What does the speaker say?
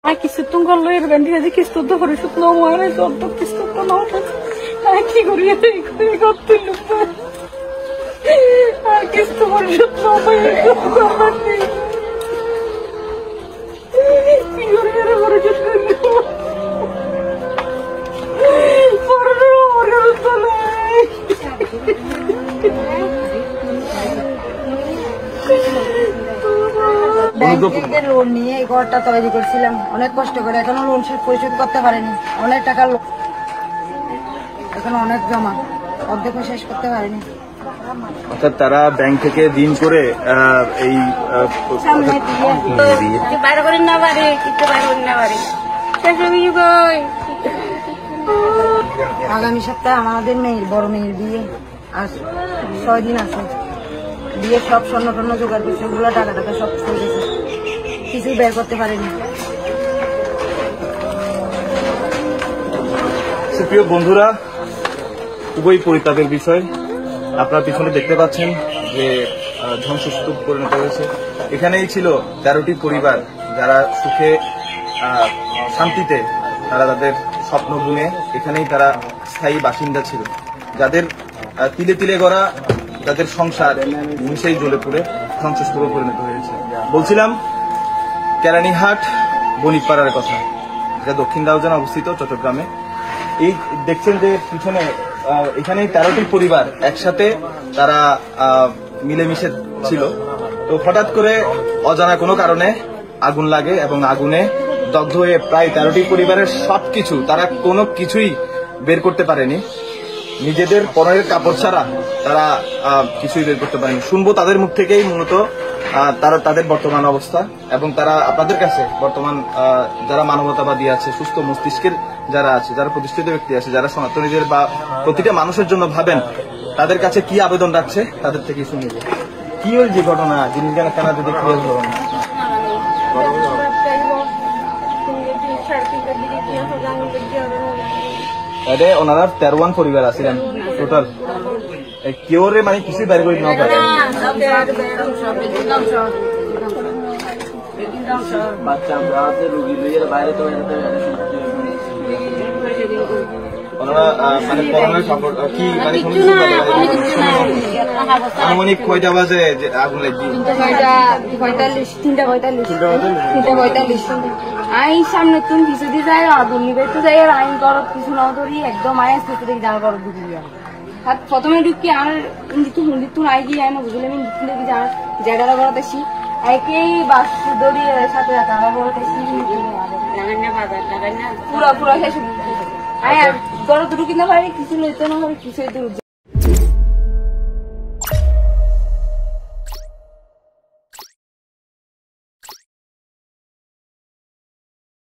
Kistu kalau irgan dia kistu tuh harus no mana contoh kistu tuh no aki guriya tuh ikut lupa kistu harus no mana guriya harus lupa ব্যাংকের loan নিয়ে এই ঘরটা তৈরি করছিলাম অনেক কষ্ট করে, এখনো লোন পরিশোধ করতে পারিনি। অনেক টাকা এখন অনেক জমা, অর্ধেক শেষ করতে পারিনি। অর্থাৎ তারা ব্যাংক থেকে ঋণ করে এই আগামী সপ্তাহে আমাদের মেয়ের বড় মেয়ের বিয়ে, আর 6 দিন আছে বিয়ে। সব স্বর্ণ টর্ণ জোগাড় করছে, ওগুলো টাকা টাকা সব চলে গেছে, কিছু বের করতে পারেনি। প্রিয় বন্ধুরা, খুবই পরিতাপের বিষয়। আপনারা পিছনে দেখতে পাচ্ছেন যে ধ্বংসস্তূপ পরিণত হয়েছে। এখানেই ছিল 13টি পরিবার, যারা সুখে শান্তিতে তারা তাদের স্বপ্ন বুনে এখানেই তারা স্থায়ী বাসিন্দা ছিল, যাদের তিলে তিলে গড়া তাদের সংসার নিমিষেই জ্বলে পুড়ে ধ্বংসস্তূপে পরিণত হয়েছে। বলছিলাম কেরানীহাট বণিকপাড়ার কথা, যেটা দক্ষিণ দাউজানে অবস্থিত চট্টগ্রামে। এই দেখছেন যে পিছনে এখানে 13টি পরিবার একসাথে তারা মিলেমিশে ছিল। তো হঠাৎ করে অজানা কোনো কারণে আগুন লাগে এবং আগুনে দগ্ধ হয়ে প্রায় 13টি পরিবারের সবকিছু, তারা কোনো কিছুই বের করতে পারেনি। নিজেদের পরনের কাপড় ছাড়া তারা কিছুই বের করতে পারেনি। শুনবো তাদের মুখ থেকেই মূলত তারা তাদের বর্তমান অবস্থা, এবং তারা আপনাদের কাছে বর্তমান যারা মানবতাবাদী আছে, সুস্থ মস্তিষ্কের যারা আছে, যারা প্রতিষ্ঠিত ব্যক্তি আছে, যারা সনাতনীদের বা প্রতিটা মানুষের জন্য ভাবেন, তাদের কাছে কি আবেদন রাখছে তাদের থেকে শুনিয়ে কি ওই যে ঘটনা জিনিস কেন কেনা যদি ক্লিয়ার হবেন। ওনারা 13 পরিবার আছিলেন টোটাল, কেউ রে মানে কিছু বের করে নেওয়া পারে বাচ্চা রুগী লইয়ের বাইরে তো ওনারা মানে করোনার সম্পর্ক কি মানে আনুমানিক কয়টা বাজে যে আগুন লাগছে? 3:45 আই সামনে তুমি কিছু দিয়ে যায় আগুন নিবে তো যাই, আর আইন করত কিছু না ধরি একদম আয় আসতে দেখি জাল করত ঢুকি আর প্রথমে ঢুকি আর হিন্দি আই গিয়ে আয় না বুঝলে আমি দেখি যার জায়গাটা করতেছি একেই বাস দড়ি সাথে টাকা করতেছি পুরা পুরা শেষ আয় আর করত ঢুকি না পারি কিছু লইতে না পারি কিছুই তো